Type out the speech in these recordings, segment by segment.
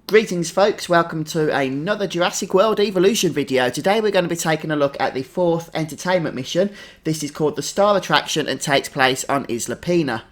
Greetings folks, welcome to another Jurassic World Evolution video. Today we're going to be taking a look at the 4th entertainment mission. This is called the Star Attraction and takes place on Isla Pena.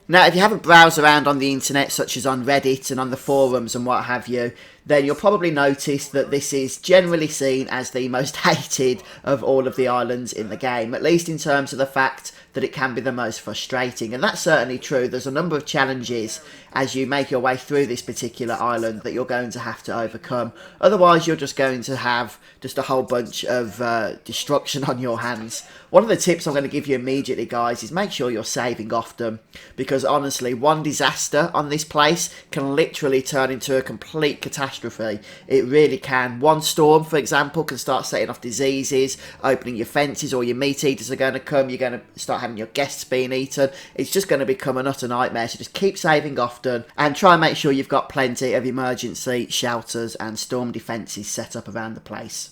Now, if you haven't browsed around on the internet, such as on Reddit and on the forums and what have you, then you'll probably notice that this is generally seen as the most hated of all of the islands in the game, at least in terms of the fact that it can be the most frustrating. And that's certainly true. There's a number of challenges as you make your way through this particular island that you're going to have to overcome. Otherwise, you're just going to have just a whole bunch of destruction on your hands. One of the tips I'm going to give you immediately, guys, is make sure you're saving often, because honestly, one disaster on this place can literally turn into a complete catastrophe. It really can. One storm, for example, can start setting off diseases, opening your fences, or your meat eaters are going to come. You're going to start having your guests being eaten. It's just going to become an utter nightmare. So just keep saving often and try and make sure you've got plenty of emergency shelters and storm defences set up around the place.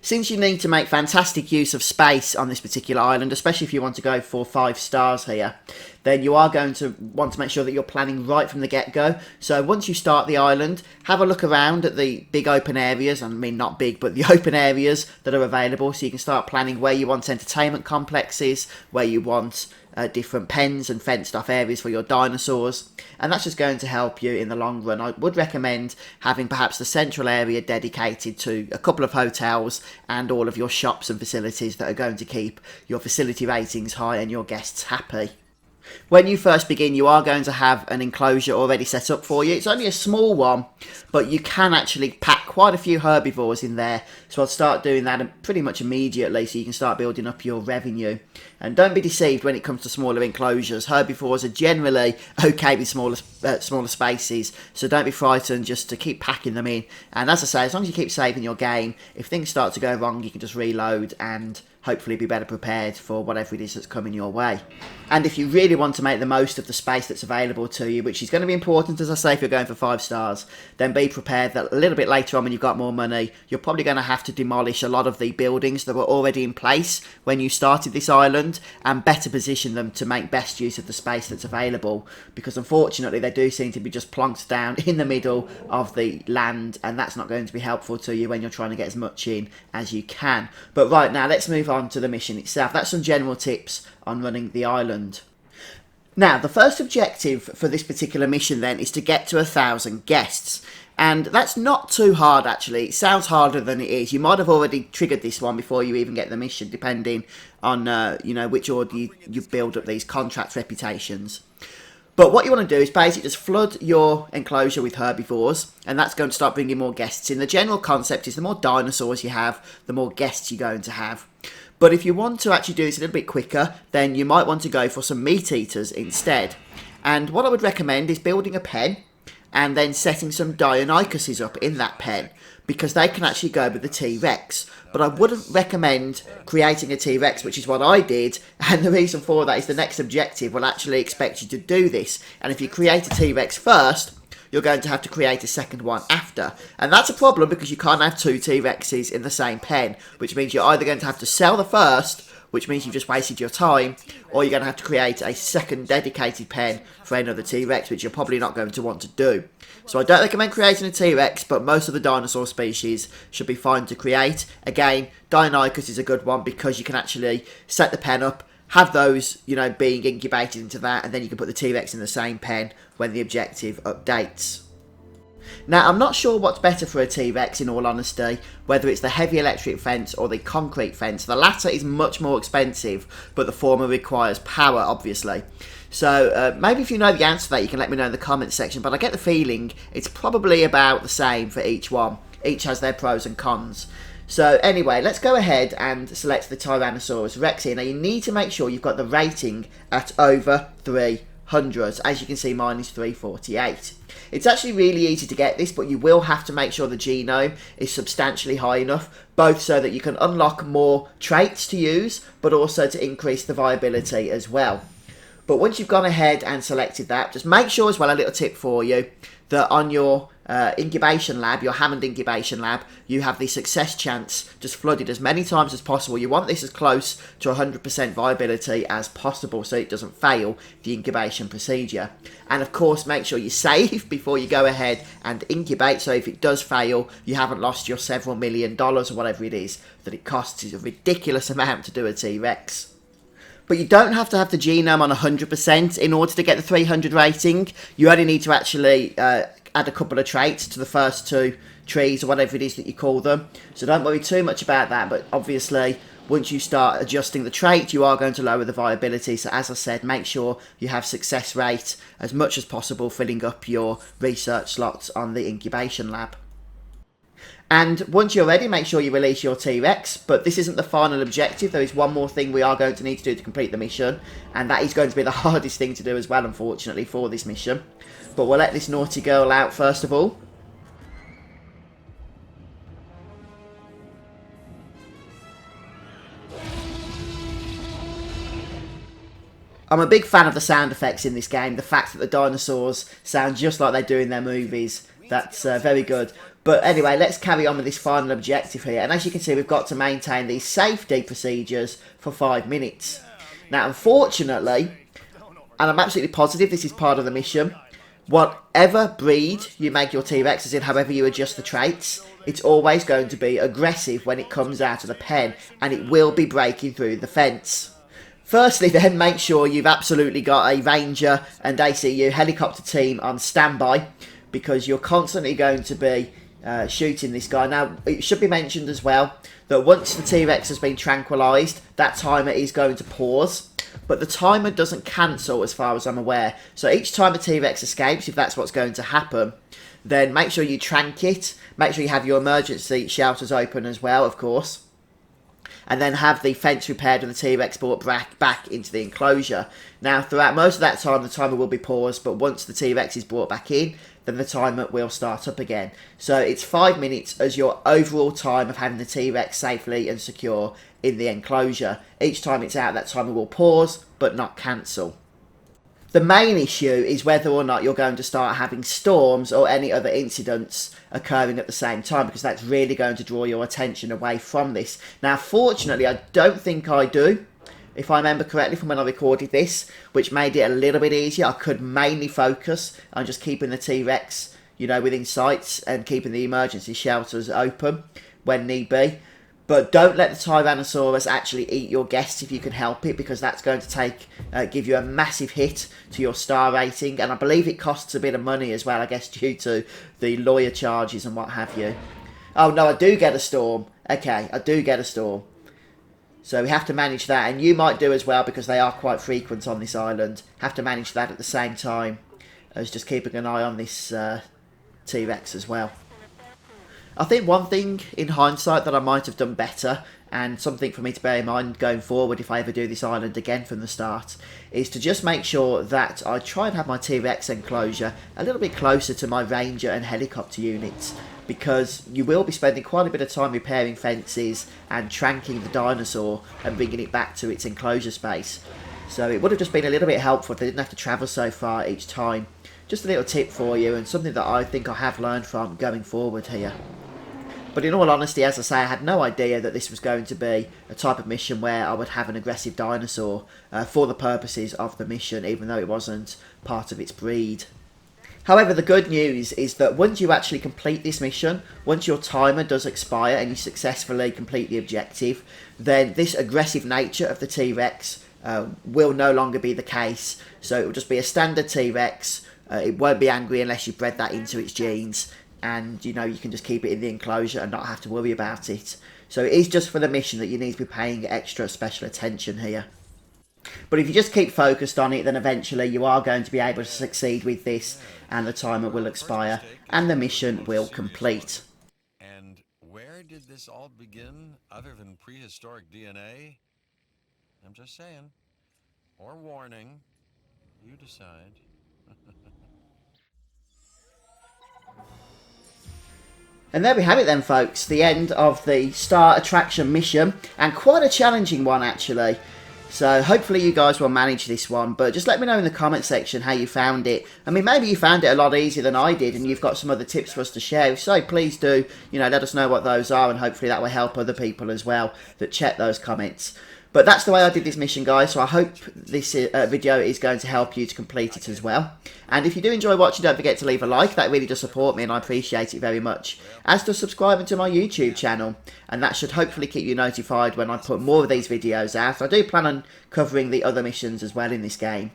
Since you need to make fantastic use of space on this particular island, especially if you want to go for 5 stars here, then you are going to want to make sure that you're planning right from the get-go. So once you start the island, have a look around at the big open areas. I mean, not big, but the open areas that are available, so you can start planning where you want entertainment complexes, where you want different pens and fenced off areas for your dinosaurs, and that's just going to help you in the long run. I would recommend having perhaps the central area dedicated to a couple of hotels and all of your shops and facilities that are going to keep your facility ratings high and your guests happy. When you first begin, you are going to have an enclosure already set up for you. It's only a small one, but you can actually pack quite a few herbivores in there. So I'll start doing that pretty much immediately so you can start building up your revenue. And don't be deceived when it comes to smaller enclosures. Herbivores are generally okay with smaller spaces, so don't be frightened just to keep packing them in. And as I say, as long as you keep saving your game, if things start to go wrong, you can just reload and hopefully be better prepared for whatever it is that's coming your way. And if you really want to make the most of the space that's available to you, which is going to be important, as I say, if you're going for 5 stars, then be prepared that a little bit later on when you've got more money, you're probably going to have to demolish a lot of the buildings that were already in place when you started this island and better position them to make best use of the space that's available, because unfortunately they do seem to be just plonked down in the middle of the land, and that's not going to be helpful to you when you're trying to get as much in as you can. But right now, let's move on to the mission itself. That's some general tips on running the island. Now, the first objective for this particular mission then is to get to 1,000 guests. And that's not too hard, actually. It sounds harder than it is. You might have already triggered this one before you even get the mission, depending on which order you build up these contract reputations. But what you want to do is basically just flood your enclosure with herbivores, and that's going to start bringing more guests in. The general concept is the more dinosaurs you have, the more guests you're going to have. But if you want to actually do this a little bit quicker, then you might want to go for some meat eaters instead. And what I would recommend is building a pen and then setting some Deinonychuses up in that pen, because they can actually go with the T-Rex. But I wouldn't recommend creating a T-Rex, which is what I did, and the reason for that is the next objective will actually expect you to do this. And if you create a T-Rex first, you're going to have to create a second one after. And that's a problem because you can't have 2 T-Rexes in the same pen, which means you're either going to have to sell the first, which means you've just wasted your time, or you're going to have to create a second dedicated pen for another T-Rex, which you're probably not going to want to do. So I don't recommend creating a T-Rex, but most of the dinosaur species should be fine to create. Again, Deinonychus is a good one because you can actually set the pen up, have those, being incubated into that, and then you can put the T-Rex in the same pen when the objective updates. Now, I'm not sure what's better for a T-Rex, in all honesty, whether it's the heavy electric fence or the concrete fence. The latter is much more expensive, but the former requires power, obviously. So maybe if you know the answer to that, you can let me know in the comments section, but I get the feeling it's probably about the same for each one. Each has their pros and cons. So anyway, let's go ahead and select the Tyrannosaurus Rex here. Now, you need to make sure you've got the rating at over 300. As you can see, mine is 348. It's actually really easy to get this, but you will have to make sure the genome is substantially high enough, both so that you can unlock more traits to use, but also to increase the viability as well. But once you've gone ahead and selected that, just make sure as well, a little tip for you, that on your incubation lab, your Hammond incubation lab, you have the success chance just flooded as many times as possible. You want this as close to 100% viability as possible so it doesn't fail the incubation procedure. And of course, make sure you save before you go ahead and incubate, so if it does fail, you haven't lost your several $1,000,000 or whatever it is that it costs. It's a ridiculous amount to do a T-Rex. But you don't have to have the genome on 100% in order to get the 300 rating. You only need to actually add a couple of traits to the first 2 trees or whatever it is that you call them. So don't worry too much about that, but obviously once you start adjusting the trait, you are going to lower the viability. So as I said, make sure you have success rate as much as possible, filling up your research slots on the incubation lab. And once you're ready, make sure you release your T-Rex, but this isn't the final objective. There is one more thing we are going to need to do to complete the mission, and that is going to be the hardest thing to do as well, unfortunately, for this mission. But we'll let this naughty girl out first of all. I'm a big fan of the sound effects in this game. The fact that the dinosaurs sound just like they do in their movies, that's very good. But anyway, let's carry on with this final objective here. And as you can see, we've got to maintain these safety procedures for 5 minutes. Now, unfortunately, and I'm absolutely positive this is part of the mission, whatever breed you make your T-Rex, as in however you adjust the traits, it's always going to be aggressive when it comes out of the pen, and it will be breaking through the fence. Firstly then, make sure you've absolutely got a Ranger and ACU helicopter team on standby, because you're constantly going to be shooting this guy. Now, it should be mentioned as well that once the T-Rex has been tranquilised, that timer is going to pause. But the timer doesn't cancel as far as I'm aware. So each time a T-Rex escapes, if that's what's going to happen, then make sure you trank it. Make sure you have your emergency shelters open as well, of course. And then have the fence repaired and the T-Rex brought back into the enclosure. Now, throughout most of that time, the timer will be paused, but once the T-Rex is brought back in, then the timer will start up again. So it's 5 minutes as your overall time of having the T-Rex safely and secure in the enclosure. Each time it's out, that timer will pause, but not cancel. The main issue is whether or not you're going to start having storms or any other incidents occurring at the same time, because that's really going to draw your attention away from this. Now, fortunately, I don't think I do, if I remember correctly from when I recorded this, which made it a little bit easier. I could mainly focus on just keeping the T-Rex, you know, within sight and keeping the emergency shelters open when need be. But don't let the Tyrannosaurus actually eat your guests if you can help it, because that's going to give you a massive hit to your star rating. And I believe it costs a bit of money as well, I guess, due to the lawyer charges and what have you. Oh, no, I do get a storm. Okay, I do get a storm. So we have to manage that, and you might do as well, because they are quite frequent on this island. Have to manage that at the same time as just keeping an eye on this T-Rex as well. I think one thing in hindsight that I might have done better, and something for me to bear in mind going forward if I ever do this island again from the start, is to just make sure that I try and have my T-Rex enclosure a little bit closer to my Ranger and helicopter units, because you will be spending quite a bit of time repairing fences and tranking the dinosaur and bringing it back to its enclosure space. So it would have just been a little bit helpful if they didn't have to travel so far each time. Just a little tip for you, and something that I think I have learned from going forward here. But in all honesty, as I say, I had no idea that this was going to be a type of mission where I would have an aggressive dinosaur for the purposes of the mission, even though it wasn't part of its breed. However, the good news is that once you actually complete this mission, once your timer does expire and you successfully complete the objective, then this aggressive nature of the T-Rex will no longer be the case. So it will just be a standard T-Rex. It won't be angry unless you bred that into its genes. And, you know, you can just keep it in the enclosure and not have to worry about it. So it is just for the mission that you need to be paying extra special attention here. But if you just keep focused on it, then eventually you are going to be able to succeed with this, and the timer will expire, and the mission will complete. And where did this all begin, other than prehistoric DNA? I'm just saying. Or warning. You decide. And there we have it then, folks, the end of the Star Attraction mission, and quite a challenging one actually. So hopefully you guys will manage this one, but just let me know in the comment section how you found it. I mean, maybe you found it a lot easier than I did and you've got some other tips for us to share. So please do, let us know what those are, and hopefully that will help other people as well that check those comments. But that's the way I did this mission, guys, so I hope this video is going to help you to complete it as well. And if you do enjoy watching, don't forget to leave a like. That really does support me, and I appreciate it very much. As does subscribing to my YouTube channel, and that should hopefully keep you notified when I put more of these videos out. I do plan on covering the other missions as well in this game.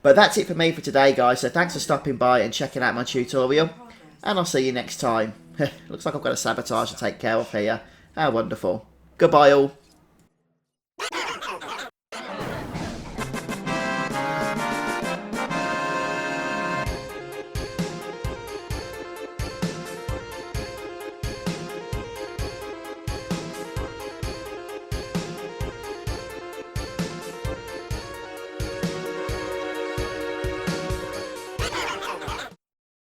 But that's it for me for today, guys, so thanks for stopping by and checking out my tutorial, and I'll see you next time. Looks like I've got a sabotage to take care of here. How wonderful. Goodbye all.